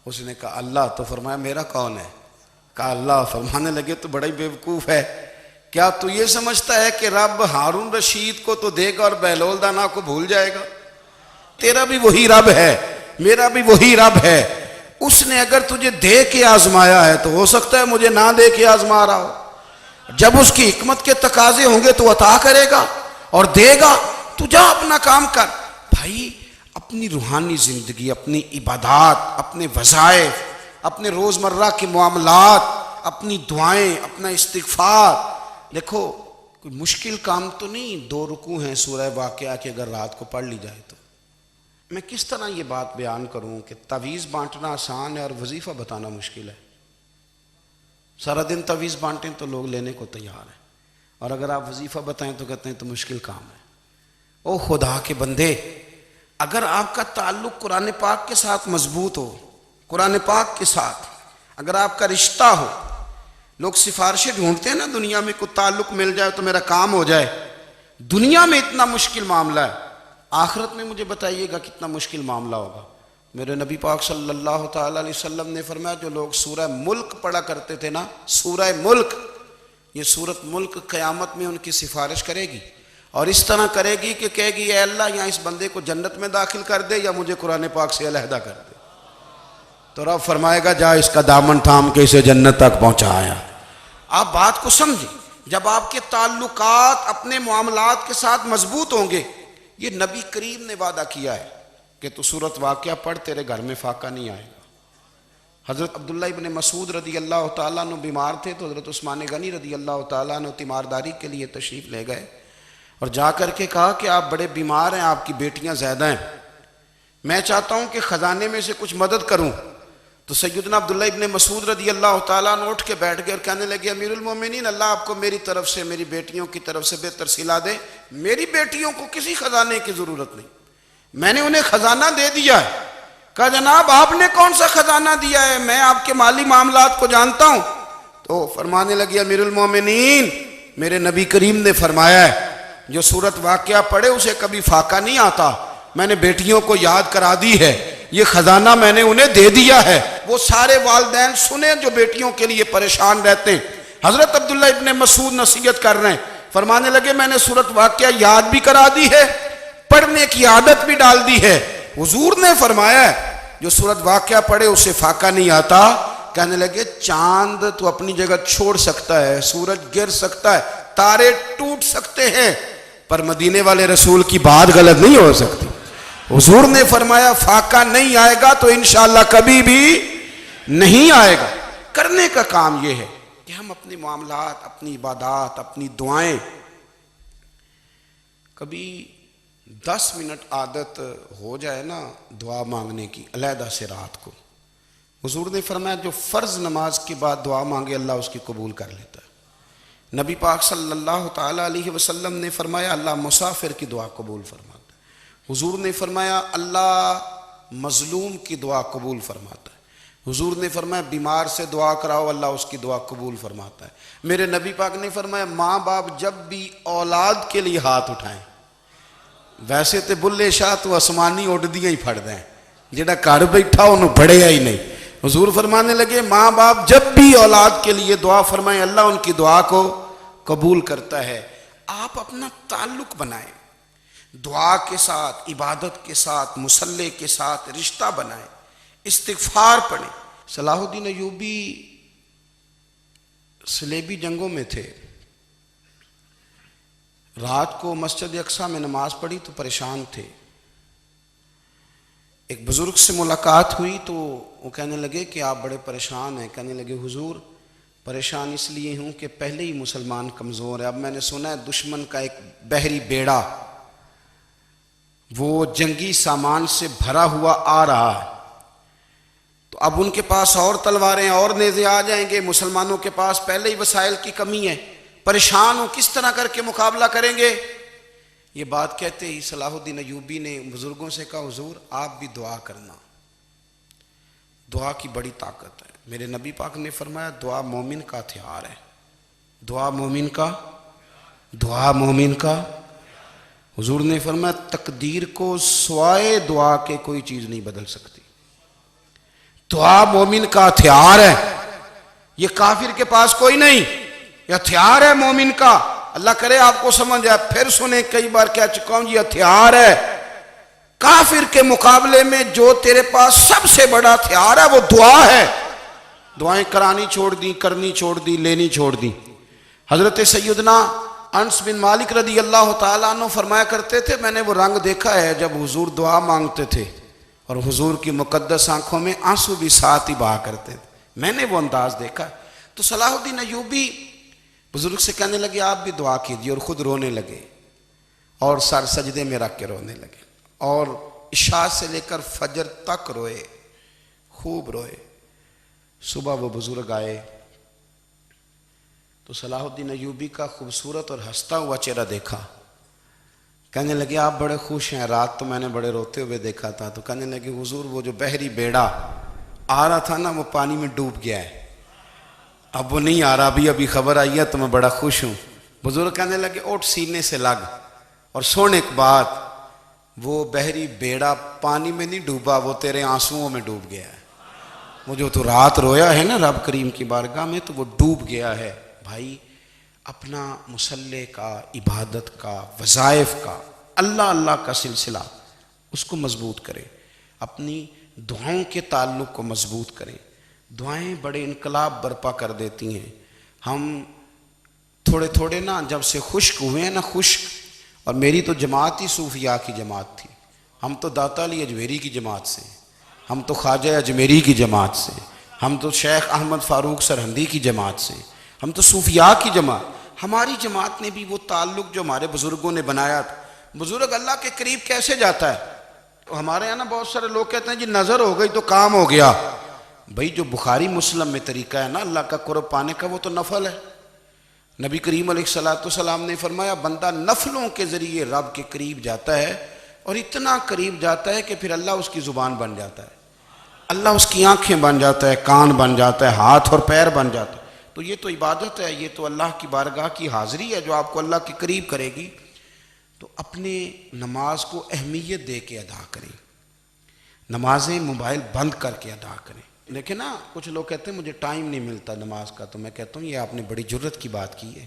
اس نے کہا اللہ. تو فرمایا میرا کون ہے؟ کہا اللہ. فرمانے لگے تو بڑا ہی بیوقوف ہے، کیا تو یہ سمجھتا ہے کہ رب ہارون رشید کو تو دے گا اور بہلول دانا کو بھول جائے گا؟ تیرا بھی وہی رب ہے، میرا بھی وہی رب ہے. اس نے اگر تجھے دے کے آزمایا ہے تو ہو سکتا ہے مجھے نہ دے کے آزما رہا ہو. جب اس کی حکمت کے تقاضے ہوں گے تو عطا کرے گا اور دے گا. تو جا اپنا کام کر. بھائی اپنی روحانی زندگی، اپنی عبادات، اپنے وظائف، اپنے روزمرہ کے معاملات، اپنی دعائیں، اپنا استغفار. دیکھو کوئی مشکل کام تو نہیں، 2 رکوع ہیں سورہ واقعہ کہ اگر رات کو پڑھ لی جائے تو. میں کس طرح یہ بات بیان کروں کہ تعویذ بانٹنا آسان ہے اور وظیفہ بتانا مشکل ہے. سارا دن تعویذ بانٹیں تو لوگ لینے کو تیار ہیں، اور اگر آپ وظیفہ بتائیں تو کہتے ہیں تو مشکل کام ہے. او خدا کے بندے، اگر آپ کا تعلق قرآن پاک کے ساتھ مضبوط ہو، قرآن پاک کے ساتھ اگر آپ کا رشتہ ہو، لوگ سفارشیں ڈھونڈتے ہیں نا دنیا میں، کوئی تعلق مل جائے تو میرا کام ہو جائے. دنیا میں اتنا مشکل معاملہ ہے، آخرت میں مجھے بتائیے گا کتنا مشکل معاملہ ہوگا. میرے نبی پاک صلی اللہ تعالیٰ علیہ وسلم نے فرمایا جو لوگ سورہ ملک پڑھا کرتے تھے نا، سورہ ملک، یہ سورت ملک قیامت میں ان کی سفارش کرے گی. اور اس طرح کرے گی کہ کہے گی اے اللہ یہاں اس بندے کو جنت میں داخل کر دے یا مجھے قرآن پاک سے علیحدہ کر دے. تو رب فرمائے گا جا اس کا دامن تھام کے اسے جنت تک پہنچایا. آپ بات کو سمجھیں. جب آپ کے تعلقات اپنے معاملات کے ساتھ مضبوط ہوں گے، یہ نبی کریم نے وعدہ کیا ہے کہ تو سورت واقعہ پڑھ تیرے گھر میں فاقہ نہیں آئے گا. حضرت عبداللہ ابن مسعود رضی اللہ تعالیٰ عنہ بیمار تھے تو حضرت عثمان غنی رضی اللہ تعالیٰ عنہ تیمارداری کے لیے تشریف لے گئے اور جا کر کے کہا کہ آپ بڑے بیمار ہیں، آپ کی بیٹیاں زیادہ ہیں، میں چاہتا ہوں کہ خزانے میں سے کچھ مدد کروں. تو سیدنا عبداللہ ابن مسعود رضی اللہ تعالیٰ عنہ اٹھ کے بیٹھ گئے اور کہنے لگے امیر المومنین، اللہ آپ کو میری طرف سے میری بیٹیوں کی طرف سے بہتر صلہ دے. میری بیٹیوں کو کسی خزانے کی ضرورت نہیں، میں نے انہیں خزانہ دے دیا ہے. کہا جناب آپ نے کون سا خزانہ دیا ہے، میں آپ کے مالی معاملات کو جانتا ہوں. تو فرمانے لگے امیر المومنین، میرے نبی کریم نے فرمایا ہے جو سورت واقعہ پڑھے اسے کبھی فاقہ نہیں آتا. میں نے بیٹیوں کو یاد کرا دی ہے، یہ خزانہ میں نے انہیں دے دیا ہے. وہ سارے والدین سنیں جو بیٹیوں کے لیے پریشان رہتے ہیں. حضرت عبداللہ ابن مسعود نصیحت کر رہے ہیں، فرمانے لگے میں نے سورت واقعہ یاد بھی کرا دی ہے، پڑھنے کی عادت بھی ڈال دی ہے. حضور نے فرمایا ہے جو سورت واقعہ پڑھے اسے فاقہ نہیں آتا. کہنے لگے چاند تو اپنی جگہ چھوڑ سکتا ہے، سورج گر سکتا ہے، تارے ٹوٹ سکتے ہیں، پر مدینے والے رسول کی بات غلط نہیں ہو سکتی. حضور نے فرمایا فاقہ نہیں آئے گا تو انشاءاللہ کبھی بھی نہیں آئے گا. کرنے کا کام یہ ہے کہ ہم اپنے معاملات، اپنی عبادات، اپنی دعائیں کبھی 10 منٹ عادت ہو جائے نا دعا مانگنے کی علیحدہ سے رات کو. حضور نے فرمایا جو فرض نماز کے بعد دعا مانگے اللہ اس کی قبول کر لیتا ہے. نبی پاک صلی اللہ تعالیٰ علیہ وسلم نے فرمایا اللہ مسافر کی دعا قبول فرماتا ہے. حضور نے فرمایا اللہ مظلوم کی دعا قبول فرماتا ہے. حضور نے فرمایا بیمار سے دعا کراؤ اللہ اس کی دعا قبول فرماتا ہے. میرے نبی پاک نے فرمایا ماں باپ جب بھی اولاد کے لیے ہاتھ اٹھائیں، ویسے تے بلے شاہ تو آسمانی اڈ دیاں ہی پھڑ دیں، جڑا گھر بیٹھا انہوں بڑھیا ہی نہیں. حضور فرمانے لگے ماں باپ جب بھی اولاد کے لیے دعا فرمائیں اللہ ان کی دعا کو قبول کرتا ہے. آپ اپنا تعلق بنائیں دعا کے ساتھ، عبادت کے ساتھ، مصلی کے ساتھ رشتہ بنائیں، استغفار پڑھیں. صلاح الدین ایوبی صلیبی جنگوں میں تھے، رات کو مسجد اقصیٰ میں نماز پڑھی تو پریشان تھے. ایک بزرگ سے ملاقات ہوئی تو وہ کہنے لگے کہ آپ بڑے پریشان ہیں. کہنے لگے حضور پریشان اس لیے ہوں کہ پہلے ہی مسلمان کمزور ہے، اب میں نے سنا ہے دشمن کا ایک بحری بیڑا وہ جنگی سامان سے بھرا ہوا آ رہا ہے، تو اب ان کے پاس اور تلواریں اور نیزے آ جائیں گے، مسلمانوں کے پاس پہلے ہی وسائل کی کمی ہے، پریشان ہوں کس طرح کر کے مقابلہ کریں گے. یہ بات کہتے ہی صلاح الدین ایوبی نے بزرگوں سے کہا حضور آپ بھی دعا کرنا، دعا کی بڑی طاقت ہے. میرے نبی پاک نے فرمایا دعا مومن کا ہتھیار ہے، دعا مومن کا، دعا مومن کا. حضور نے فرمایا تقدیر کو سوائے دعا کے کوئی چیز نہیں بدل سکتی. دعا مومن کا ہتھیار ہے، یہ کافر کے پاس کوئی نہیں، یہ ہتھیار ہے مومن کا. اللہ کرے آپ کو سمجھ آئے. پھر سنیں کئی بار کہہ چکا ہوں یہ ہتھیار ہے. کافر کے مقابلے میں جو تیرے پاس سب سے بڑا ہتھیار ہے وہ دعا ہے. دعائیں کرانی چھوڑ دی، کرنی چھوڑ دی، لینی چھوڑ دی. حضرت سیدنا انس بن مالک رضی اللہ تعالیٰ عنہ فرمایا کرتے تھے میں نے وہ رنگ دیکھا ہے جب حضور دعا مانگتے تھے اور حضور کی مقدس آنکھوں میں آنسو بھی ساتھ ہی بہا کرتے تھے، میں نے وہ انداز دیکھا. تو صلاح الدین ایوبی بزرگ سے کہنے لگے آپ بھی دعا کیجیے، اور خود رونے لگے اور سر سجدے میں رکھ کے رونے لگے اور عشاء سے لے کر فجر تک روئے، خوب روئے. صبح وہ بزرگ آئے تو صلاح الدین ایوبی کا خوبصورت اور ہنستا ہوا چہرہ دیکھا. کہنے لگے آپ بڑے خوش ہیں، رات تو میں نے بڑے روتے ہوئے دیکھا تھا. تو کہنے لگے حضور وہ جو بحری بیڑا آ رہا تھا نا وہ پانی میں ڈوب گیا ہے، اب وہ نہیں آ رہا، ابھی خبر آئی ہے تو میں بڑا خوش ہوں. بزرگ کہنے لگے اٹھ سینے سے لگ اور سن ایک بات، وہ بحری بیڑا پانی میں نہیں ڈوبا، وہ تیرے آنسوؤں میں ڈوب گیا ہے. وہ جو تو رات رویا ہے نا رب کریم کی بارگاہ میں تو وہ ڈوب گیا ہے. بھائی اپنا مصلی کا، عبادت کا، وظائف کا، اللہ اللہ کا سلسلہ اس کو مضبوط کریں، اپنی دعاؤں کے تعلق کو مضبوط کریں۔ دعائیں بڑے انقلاب برپا کر دیتی ہیں۔ ہم تھوڑے تھوڑے نا جب سے خشک ہوئے ہیں نا، خشک، اور میری تو جماعت ہی صوفیاء کی جماعت تھی، ہم تو داتا علی اجمیری کی جماعت سے، ہم تو خواجہ اجمیری کی جماعت سے، ہم تو شیخ احمد فاروق سرہندی کی جماعت سے، ہم تو صوفیاء کی جماعت۔ ہماری جماعت نے بھی وہ تعلق جو ہمارے بزرگوں نے بنایا تھا۔ بزرگ اللہ کے قریب کیسے جاتا ہے؟ تو ہمارے یہاں نا بہت سارے لوگ کہتے ہیں جی نظر ہو گئی تو کام ہو گیا۔ بھئی جو بخاری مسلم میں طریقہ ہے نا اللہ کا قرب پانے کا، وہ تو نفل ہے۔ نبی کریم علیہ السلام نے فرمایا بندہ نفلوں کے ذریعے رب کے قریب جاتا ہے، اور اتنا قریب جاتا ہے کہ پھر اللہ اس کی زبان بن جاتا ہے، اللہ اس کی آنکھیں بن جاتا ہے، کان بن جاتا ہے، ہاتھ اور پیر بن جاتا ہے۔ تو یہ تو عبادت ہے، یہ تو اللہ کی بارگاہ کی حاضری ہے جو آپ کو اللہ کے قریب کرے گی۔ تو اپنے نماز کو اہمیت دے کے ادا کریں، نمازیں موبائل بند کر کے ادا کریں۔ لیکن نا کچھ لوگ کہتے ہیں مجھے ٹائم نہیں ملتا نماز کا، تو میں کہتا ہوں یہ آپ نے بڑی جرت کی بات کی ہے۔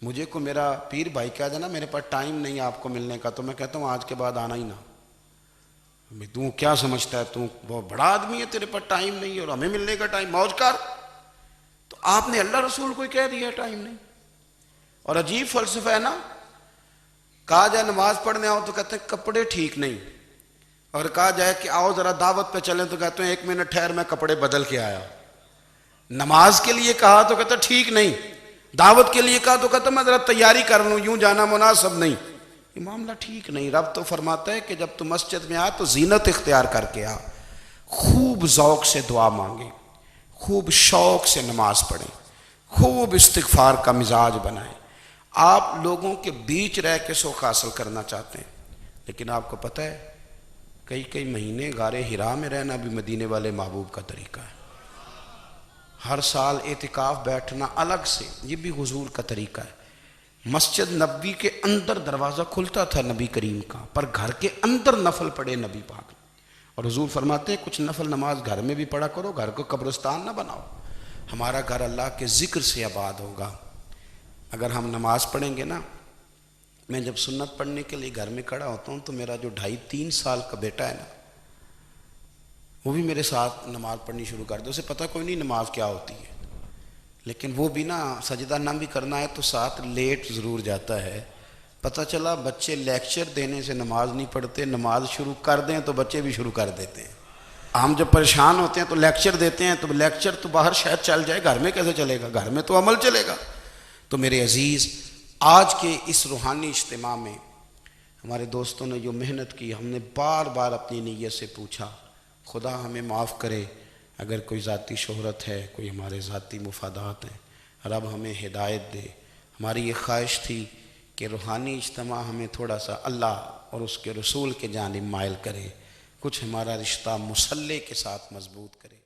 مجھے کو میرا پیر بھائی کہہ دینا میرے پاس ٹائم نہیں آپ کو ملنے کا، تو میں کہتا ہوں آج کے بعد آنا ہی نہ۔ تو کیا سمجھتا ہے، تو بہت بڑا آدمی ہے، تیرے پاس ٹائم نہیں ہے اور ہمیں ملنے کا ٹائم، موج کر۔ تو آپ نے اللہ رسول کو ہی کہہ دیا ٹائم نہیں۔ اور عجیب فلسفہ ہے نا، کہا جائے نماز پڑھنے آؤ تو کہتے ہیں کپڑے ٹھیک نہیں، اور کہا جائے کہ آؤ ذرا دعوت پہ چلیں تو کہتے ہیں ایک منٹ ٹھہر میں کپڑے بدل کے آیا۔ نماز کے لیے کہا تو کہتا ٹھیک نہیں، دعوت کے لیے کہا تو کہتا میں ذرا تیاری کر لوں، یوں جانا مناسب نہیں۔ یہ معاملہ ٹھیک نہیں۔ رب تو فرماتا ہے کہ جب تو مسجد میں آ تو زینت اختیار کر کے آ، خوب ذوق سے دعا مانگیں، خوب شوق سے نماز پڑھیں، خوب استغفار کا مزاج بنائیں۔ آپ لوگوں کے بیچ رہ کے سوکھ حاصل کرنا چاہتے ہیں، لیکن آپ کو پتہ ہے کئی مہینے غار حرا میں رہنا بھی مدینے والے محبوب کا طریقہ ہے۔ ہر سال اعتکاف بیٹھنا الگ سے، یہ بھی حضور کا طریقہ ہے۔ مسجد نبوی کے اندر دروازہ کھلتا تھا نبی کریم کا، پر گھر کے اندر نفل پڑھے نبی پاک نے۔ اور حضور فرماتے ہیں کچھ نفل نماز گھر میں بھی پڑھا کرو، گھر کو قبرستان نہ بناؤ۔ ہمارا گھر اللہ کے ذکر سے آباد ہوگا اگر ہم نماز پڑھیں گے نا۔ میں جب سنت پڑھنے کے لیے گھر میں کھڑا ہوتا ہوں تو میرا جو 2.5-3 سال کا بیٹا ہے نا، وہ بھی میرے ساتھ نماز پڑھنی شروع کر دے۔ اسے پتہ کوئی نہیں نماز کیا ہوتی ہے، لیکن وہ بھی نا سجدہ نہ بھی کرنا ہے تو ساتھ لیٹ ضرور جاتا ہے۔ پتہ چلا بچے لیکچر دینے سے نماز نہیں پڑھتے، نماز شروع کر دیں تو بچے بھی شروع کر دیتے ہیں۔ ہم جب پریشان ہوتے ہیں تو لیکچر دیتے ہیں، تو لیکچر تو باہر شاید چل جائے، گھر میں کیسے چلے گا؟ گھر میں تو عمل چلے گا۔ تو میرے عزیز، آج کے اس روحانی اجتماع میں ہمارے دوستوں نے جو محنت کی، ہم نے بار بار اپنی نیت سے پوچھا خدا ہمیں معاف کرے اگر کوئی ذاتی شہرت ہے، کوئی ہمارے ذاتی مفادات ہیں، رب ہمیں ہدایت دے۔ ہماری یہ خواہش تھی کہ روحانی اجتماع ہمیں تھوڑا سا اللہ اور اس کے رسول کے جانب مائل کرے، کچھ ہمارا رشتہ مصلی کے ساتھ مضبوط کرے۔